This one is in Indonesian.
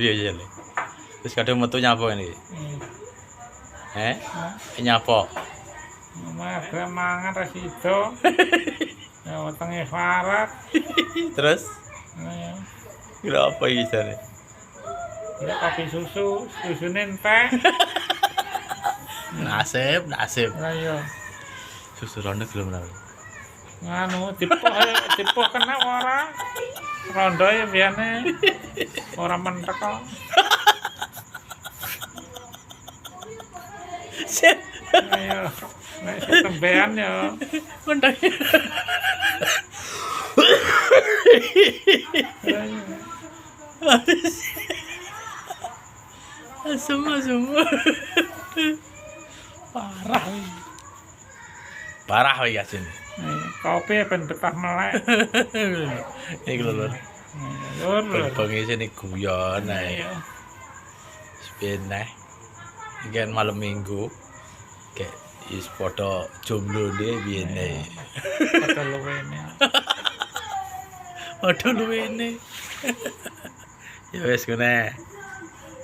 Piye jale? Wis kadung metu nyapa ini. Nyapa? Maga mangan ra sida. Ya wetenge farat. Terus Ya, kira apa iki jane? ya kopi susu, susune entek. Nasib. Lah iya. Susu rondo gelem ora? Nganu dipuh kena ora. Rondo ya biane. Ora mentek kok. Sip. Ayo. Nek tembean ya. Mentek. Asum. Parah wae Yasin. Kopi ben betah melek. Iki lho lur. Lur. Bengi sini guyon ae. Iya. Sepene. Iki kan malam Minggu. Kayak is padha jomblo dhewe biyene. Padha luwene. Padha luwene. Ya wis ngene.